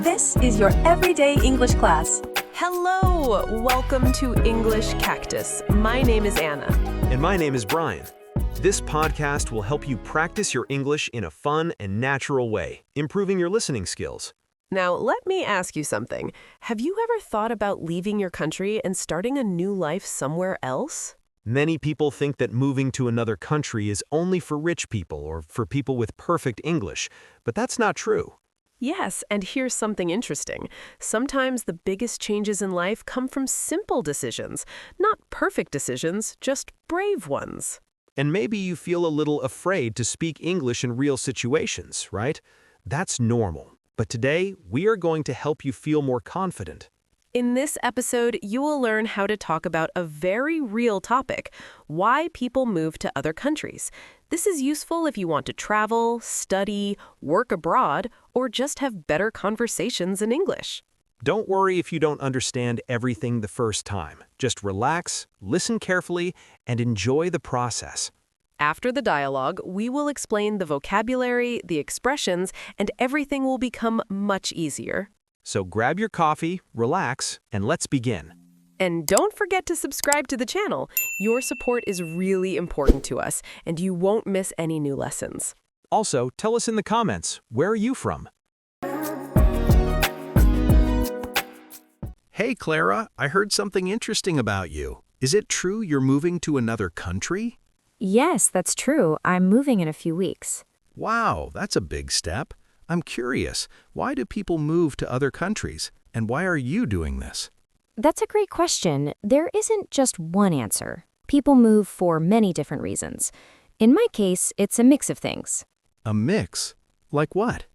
This is your everyday English class. Hello! Welcome to English Cactus. My name is Anna. And my name is Brian. This podcast will help you practice your English in a fun and natural way, improving your listening skills. Now, let me ask you something. Have you ever thought about leaving your country and starting a new life somewhere else? Many people think that moving to another country is only for rich people or for people with perfect English, but that's not true. Yes, and here's something interesting. Sometimes the biggest changes in life come from simple decisions, not perfect decisions, just brave ones. And maybe you feel a little afraid to speak English in real situations, right? That's normal. But today, we are going to help you feel more confident. In this episode, you will learn how to talk about a very real topic, why people move to other countries. This is useful if you want to travel, study, work abroad, or just have better conversations in English. Don't worry if you don't understand everything the first time. Just relax, listen carefully, and enjoy the process. After the dialogue, we will explain the vocabulary, the expressions, and everything will become much easier. So grab your coffee, relax, and let's begin. And don't forget to subscribe to the channel. Your support is really important to us, and you won't miss any new lessons. Also, tell us in the comments, where are you from? Hey, Clara, I heard something interesting about you. Is it true you're moving to another country? Yes, that's true. I'm moving in a few weeks. Wow, that's a big step. I'm curious, why do people move to other countries, and why are you doing this? That's a great question. There isn't just one answer. People move for many different reasons. In my case, it's a mix of things. A mix? Like what?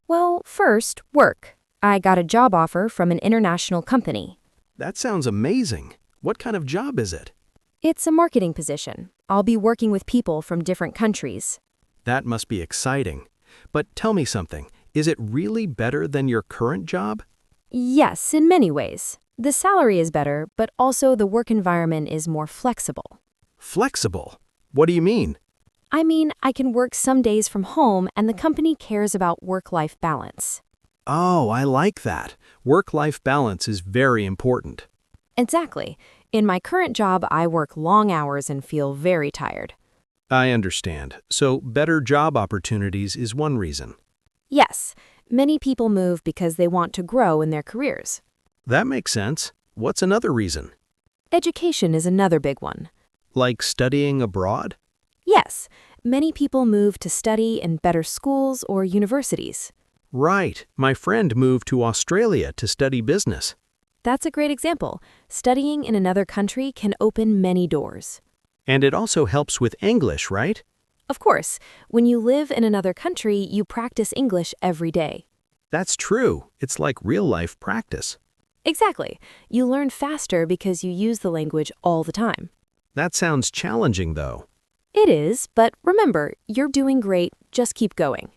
Well, first, work. I got a job offer from an international company. That sounds amazing. What kind of job is it? It's a marketing position. I'll be working with people from different countries. That must be exciting. But tell me something, is it really better than your current job? Yes, in many ways. The salary is better, but also the work environment is more flexible. Flexible? What do you mean? I mean, I can work some days from home and the company cares about work-life balance. Oh, I like that. Work-life balance is very important. Exactly. In my current job, I work long hours and feel very tired. I understand. So better job opportunities is one reason. Yes, many people move because they want to grow in their careers. That makes sense. What's another reason? Education is another big one. Like studying abroad? Yes, many people move to study in better schools or universities. Right. My friend moved to Australia to study business. That's a great example. Studying in another country can open many doors. And it also helps with English, right? Of course, when you live in another country, you practice English every day. That's true. It's like real-life practice. Exactly. You learn faster because you use the language all the time. That sounds challenging, though. It is, but remember, you're doing great. Just keep going.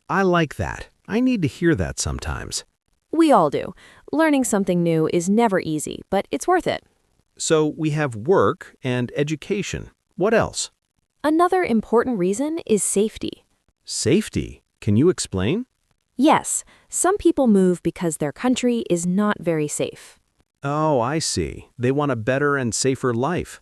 I like that. I need to hear that sometimes. We all do. Learning something new is never easy, but it's worth it. So we have work and education. What else? Another important reason is safety. Safety? Can you explain? Yes, some people move because their country is not very safe. Oh, I see. They want a better and safer life.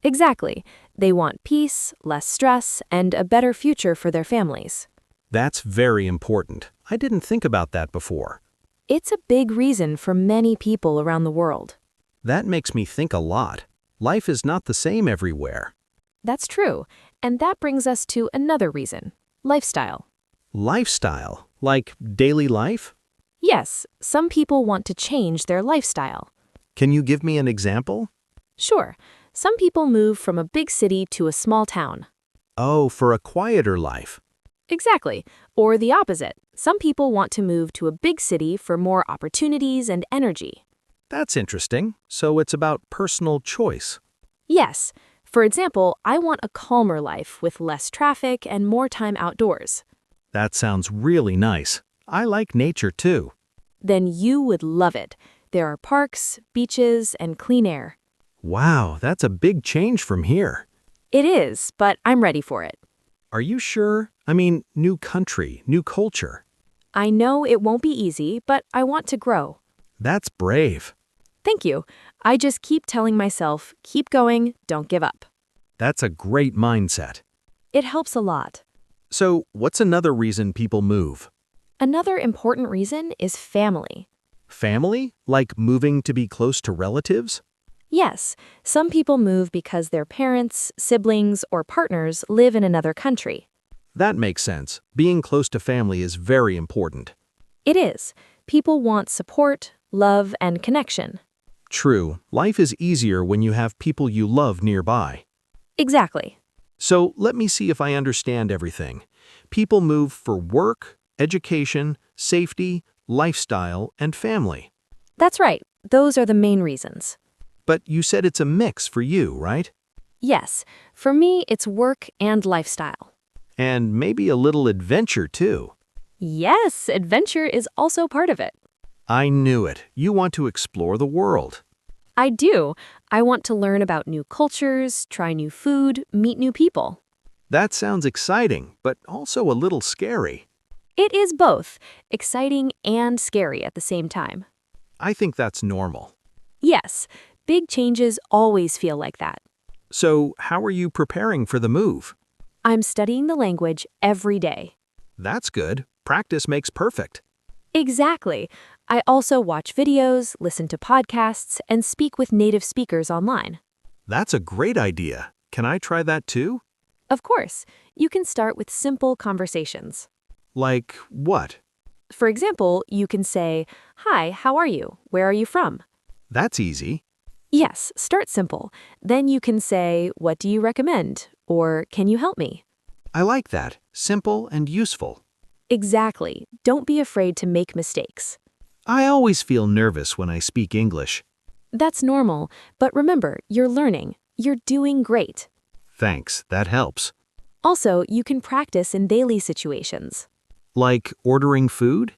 Exactly. They want peace, less stress, and a better future for their families. That's very important. I didn't think about that before. It's a big reason for many people around the world. That makes me think a lot. Life is not the same everywhere. That's true, and that brings us to another reason, lifestyle. Lifestyle? Like daily life? Yes, some people want to change their lifestyle. Can you give me an example? Sure, some people move from a big city to a small town. Oh, for a quieter life. Exactly, or the opposite. Some people want to move to a big city for more opportunities and energy. That's interesting. So it's about personal choice. Yes. For example, I want a calmer life with less traffic and more time outdoors. That sounds really nice. I like nature too. Then you would love it. There are parks, beaches, and clean air. Wow, that's a big change from here. It is, but I'm ready for it. Are you sure? I mean, new country, new culture. I know it won't be easy, but I want to grow. That's brave. Thank you. I just keep telling myself, keep going, don't give up. That's a great mindset. It helps a lot. So, what's another reason people move? Another important reason is family. Family? Like moving to be close to relatives? Yes, some people move because their parents, siblings, or partners live in another country. That makes sense. Being close to family is very important. It is. People want support, love, and connection. True, life is easier when you have people you love nearby. Exactly. So, let me see if I understand everything. People move for work, education, safety, lifestyle, and family. That's right. Those are the main reasons. But you said it's a mix for you, right? Yes, for me, it's work and lifestyle. And maybe a little adventure, too. Yes, adventure is also part of it. I knew it. You want to explore the world. I do. I want to learn about new cultures, try new food, meet new people. That sounds exciting, but also a little scary. It is both exciting and scary at the same time. I think that's normal. Yes, big changes always feel like that. So, how are you preparing for the move? I'm studying the language every day. That's good. Practice makes perfect. Exactly. I also watch videos, listen to podcasts, and speak with native speakers online. That's a great idea. Can I try that too? Of course, you can start with simple conversations. Like what? For example, you can say, "Hi, how are you? Where are you from?" That's easy. Yes, start simple. Then you can say, "What do you recommend?" or "Can you help me?" I like that. Simple and useful. Exactly. Don't be afraid to make mistakes. I always feel nervous when I speak English. That's normal, but remember, you're learning. You're doing great. Thanks, that helps. Also, you can practice in daily situations. Like ordering food?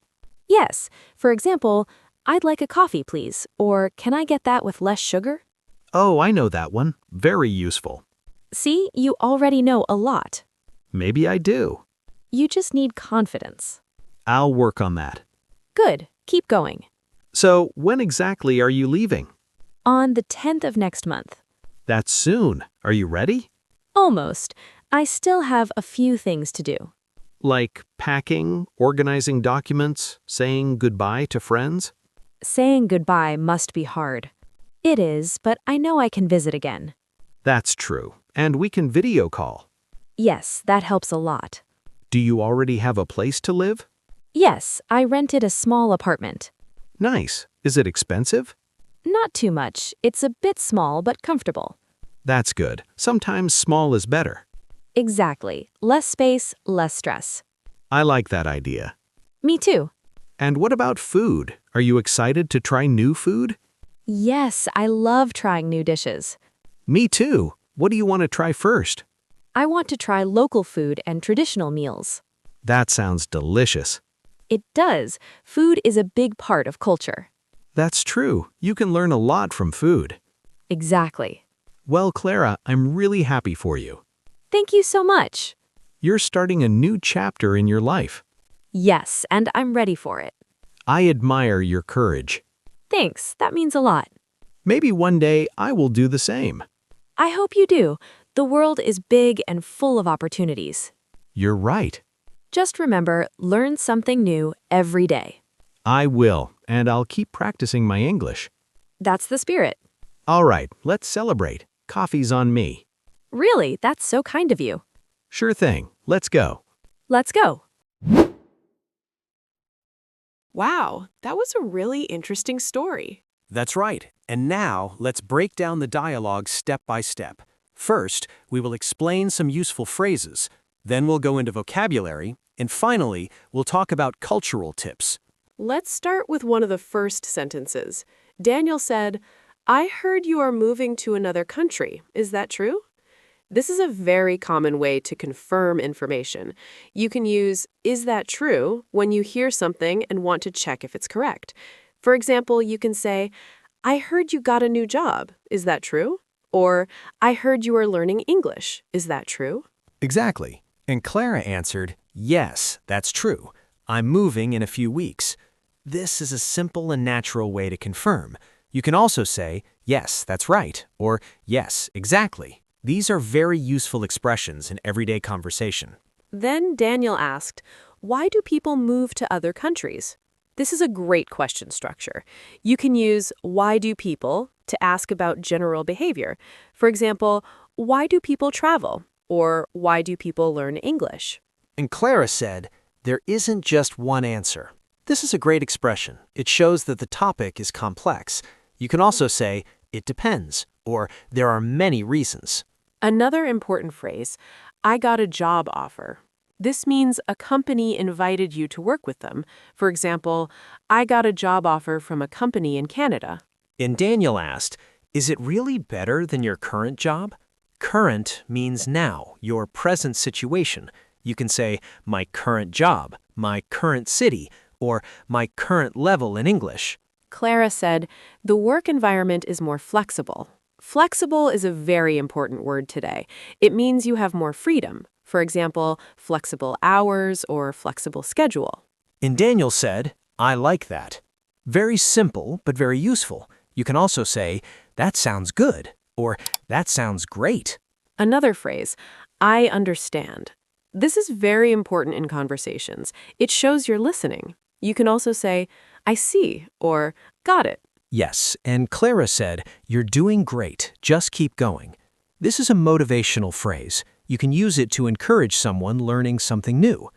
Yes, for example, "I'd like a coffee, please," or "Can I get that with less sugar?" Oh, I know that one. Very useful. See, you already know a lot. Maybe I do. You just need confidence. I'll work on that. Good, keep going. So, when exactly are you leaving? On the 10th of next month. That's soon. Are you ready? Almost. I still have a few things to do. Like packing, organizing documents, saying goodbye to friends? Saying goodbye must be hard. It is, but I know I can visit again. That's true. And we can video call. Yes, that helps a lot. Do you already have a place to live? Yes, I rented a small apartment. Nice. Is it expensive? Not too much. It's a bit small, but comfortable. That's good. Sometimes small is better. Exactly. Less space, less stress. I like that idea. Me too. And what about food? Are you excited to try new food? Yes, I love trying new dishes. Me too. What do you want to try first? I want to try local food and traditional meals. That sounds delicious. It does. Food is a big part of culture. That's true. You can learn a lot from food. Exactly. Well, Clara, I'm really happy for you. Thank you so much. You're starting a new chapter in your life. Yes, and I'm ready for it. I admire your courage. Thanks, that means a lot. Maybe one day I will do the same. I hope you do. The world is big and full of opportunities. You're right. Just remember, learn something new every day. I will, and I'll keep practicing my English. That's the spirit. All right, let's celebrate. Coffee's on me. Really, that's so kind of you. Sure thing. Let's go. Let's go. Wow, that was a really interesting story. That's right. And now, let's break down the dialogue step by step. First, we will explain some useful phrases. Then we'll go into vocabulary. And finally, we'll talk about cultural tips. Let's start with one of the first sentences. Daniel said, "I heard you are moving to another country. Is that true?" This is a very common way to confirm information. You can use "is that true" when you hear something and want to check if it's correct. For example, you can say, "I heard you got a new job. Is that true?" Or, "I heard you are learning English. Is that true?" Exactly. And Clara answered, "Yes, that's true. I'm moving in a few weeks. This is a simple and natural way to confirm. You can also say, yes, that's right, or yes, exactly. These are very useful expressions in everyday conversation. Then Daniel asked, why do people move to other countries? This is a great question structure. You can use why do people to ask about general behavior. For example, why do people travel? Or why do people learn English? And Clara said, there isn't just one answer. This is a great expression. It shows that the topic is complex. You can also say, it depends, or there are many reasons. Another important phrase, I got a job offer. This means a company invited you to work with them. For example, I got a job offer from a company in Canada. And Daniel asked, is it really better than your current job? Current means now, your present situation. You can say, my current job, my current city, or my current level in English. Clara said, the work environment is more flexible. Flexible is a very important word today. It means you have more freedom. For example, flexible hours or flexible schedule. And Daniel said, I like that. Very simple, but very useful. You can also say, that sounds good, or that sounds great. Another phrase, I understand. This is very important in conversations. It shows you're listening. You can also say, I see, or got it. Yes, and Clara said, you're doing great, just keep going. This is a motivational phrase. You can use it to encourage someone learning something new.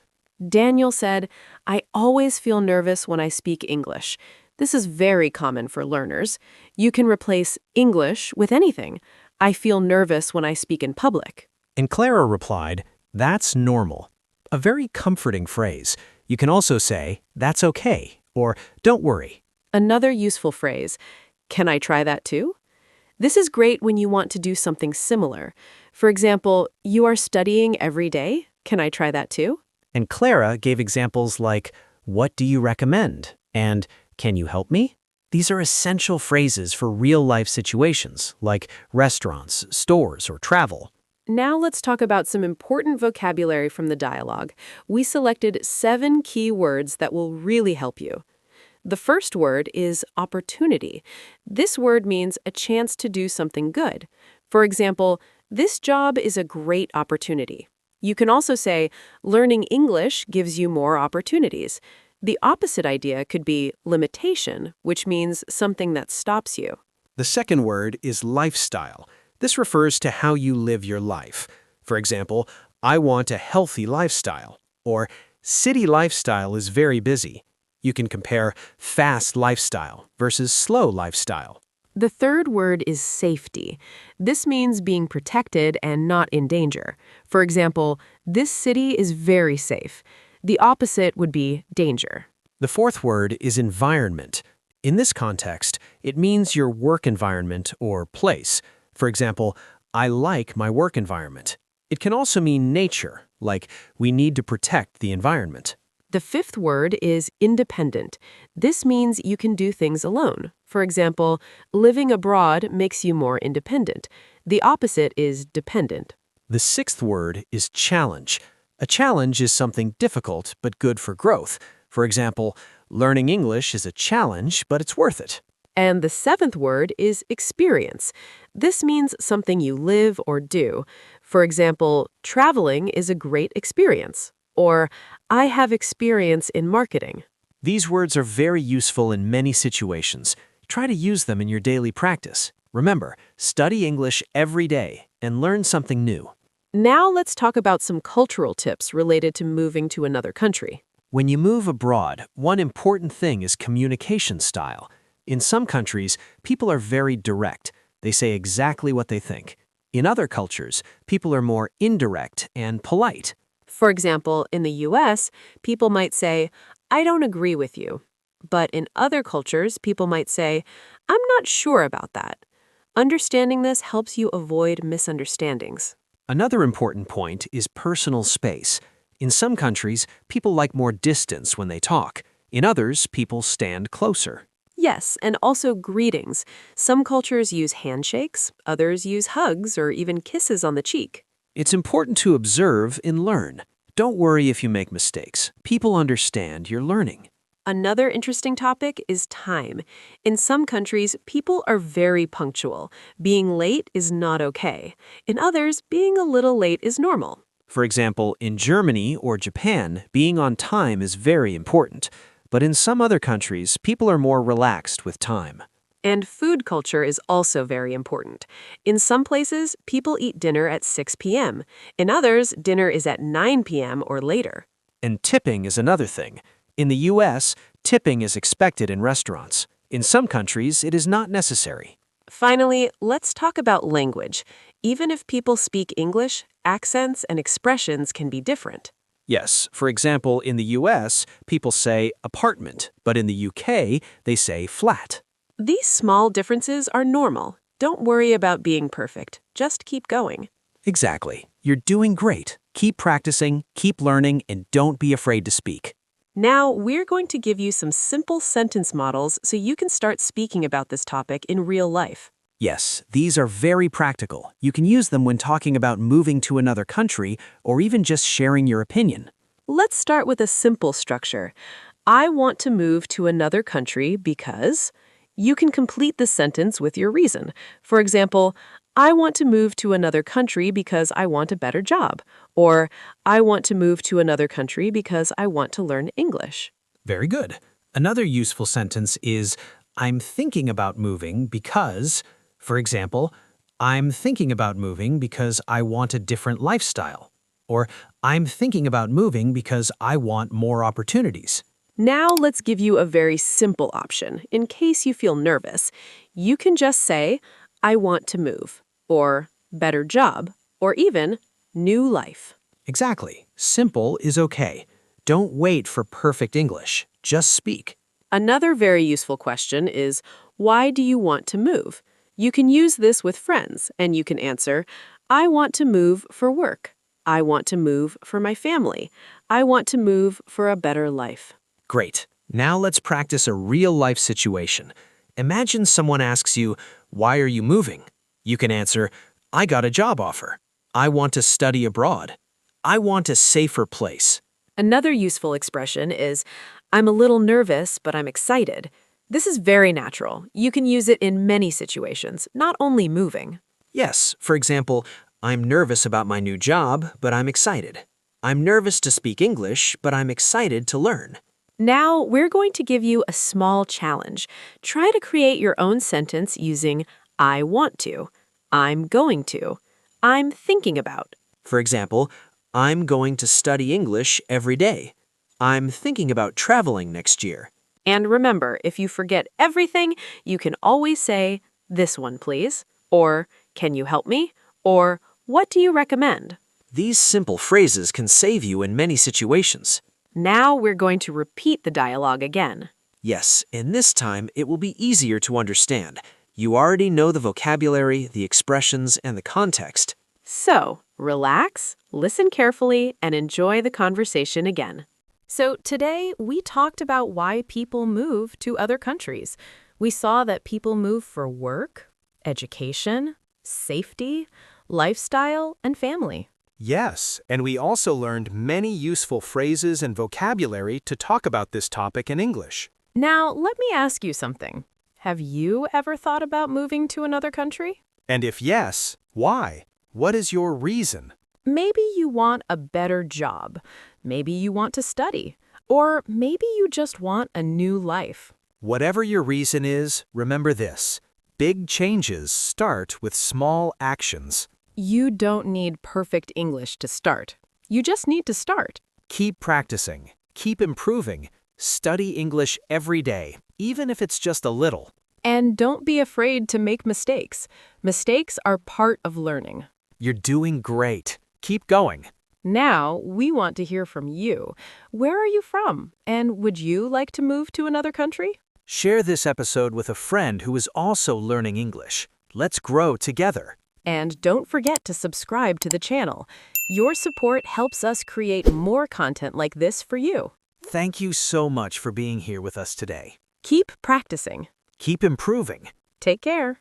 Daniel said, I always feel nervous when I speak English. This is very common for learners. You can replace English with anything. I feel nervous when I speak in public. And Clara replied, that's normal. A very comforting phrase. You can also say, that's okay, or don't worry. Another useful phrase, can I try that too? This is great when you want to do something similar. For example, you are studying every day. Can I try that too? And Clara gave examples like, what do you recommend? And can you help me? These are essential phrases for real-life situations, like restaurants, stores, or travel. Now let's talk about some important vocabulary from the dialogue. We selected 7 key words that will really help you. The first word is opportunity. This word means a chance to do something good. For example, this job is a great opportunity. You can also say, learning English gives you more opportunities. The opposite idea could be limitation, which means something that stops you. The second word is lifestyle. This refers to how you live your life. For example, I want a healthy lifestyle, or city lifestyle is very busy. You can compare fast lifestyle versus slow lifestyle. The third word is safety. This means being protected and not in danger. For example, this city is very safe. The opposite would be danger. The fourth word is environment. In this context, it means your work environment or place. For example, I like my work environment. It can also mean nature, like we need to protect the environment. The fifth word is independent. This means you can do things alone. For example, living abroad makes you more independent. The opposite is dependent. The sixth word is challenge. A challenge is something difficult but good for growth. For example, learning English is a challenge, but it's worth it. And the seventh word is experience. This means something you live or do. For example, traveling is a great experience. Or, I have experience in marketing. These words are very useful in many situations. Try to use them in your daily practice. Remember, study English every day and learn something new. Now let's talk about some cultural tips related to moving to another country. When you move abroad, one important thing is communication style. In some countries, people are very direct. They say exactly what they think. In other cultures, people are more indirect and polite. For example, in the US, people might say, I don't agree with you. But in other cultures, people might say, I'm not sure about that. Understanding this helps you avoid misunderstandings. Another important point is personal space. In some countries, people like more distance when they talk. In others, people stand closer. Yes, and also greetings. Some cultures use handshakes, others use hugs or even kisses on the cheek. It's important to observe and learn. Don't worry if you make mistakes. People understand you're learning. Another interesting topic is time. In some countries, people are very punctual. Being late is not okay. In others, being a little late is normal. For example, in Germany or Japan, being on time is very important. But in some other countries, people are more relaxed with time. And food culture is also very important. In some places, people eat dinner at 6 p.m. In others, dinner is at 9 p.m. or later. And tipping is another thing. In the U.S., tipping is expected in restaurants. In some countries, it is not necessary. Finally, let's talk about language. Even if people speak English, accents and expressions can be different. Yes, for example, in the U.S., people say apartment, but in the U.K., they say flat. These small differences are normal. Don't worry about being perfect. Just keep going. Exactly. You're doing great. Keep practicing, keep learning, and don't be afraid to speak. Now, we're going to give you some simple sentence models so you can start speaking about this topic in real life. Yes, these are very practical. You can use them when talking about moving to another country or even just sharing your opinion. Let's start with a simple structure. I want to move to another country because... You can complete the sentence with your reason. For example, I want to move to another country because I want a better job. Or, I want to move to another country because I want to learn English. Very good. Another useful sentence is, I'm thinking about moving because, for example, I'm thinking about moving because I want a different lifestyle. Or, I'm thinking about moving because I want more opportunities. Now let's give you a very simple option. In case you feel nervous, you can just say, I want to move, or better job, or even new life. Exactly. Simple is okay. Don't wait for perfect English. Just speak. Another very useful question is, why do you want to move? You can use this with friends, and you can answer, I want to move for work. I want to move for my family. I want to move for a better life. Great. Now let's practice a real-life situation. Imagine someone asks you, why are you moving? You can answer, I got a job offer. I want to study abroad. I want a safer place. Another useful expression is, I'm a little nervous, but I'm excited. This is very natural. You can use it in many situations, not only moving. Yes, for example, I'm nervous about my new job, but I'm excited. I'm nervous to speak English, but I'm excited to learn. Now, we're going to give you a small challenge. Try to create your own sentence using I want to, I'm going to, I'm thinking about. For example, I'm going to study English every day. I'm thinking about traveling next year. And remember, if you forget everything, you can always say, this one, please, or can you help me, or what do you recommend? These simple phrases can save you in many situations. Now we're going to repeat the dialogue again. Yes, and this time it will be easier to understand. You already know the vocabulary, the expressions, and the context. So, relax, listen carefully, and enjoy the conversation again. So today, we talked about why people move to other countries. We saw that people move for work, education, safety, lifestyle, and family. Yes, and we also learned many useful phrases and vocabulary to talk about this topic in English. Now, let me ask you something. Have you ever thought about moving to another country? And if yes, why? What is your reason? Maybe you want a better job. Maybe you want to study. Or maybe you just want a new life. Whatever your reason is, remember this. Big changes start with small actions. You don't need perfect English to start. You just need to start. Keep practicing. Keep improving. Study English every day, even if it's just a little. And don't be afraid to make mistakes. Mistakes are part of learning. You're doing great. Keep going. Now, we want to hear from you. Where are you from? And would you like to move to another country? Share this episode with a friend who is also learning English. Let's grow together. And don't forget to subscribe to the channel. Your support helps us create more content like this for you. Thank you so much for being here with us today. Keep practicing. Keep improving. Take care.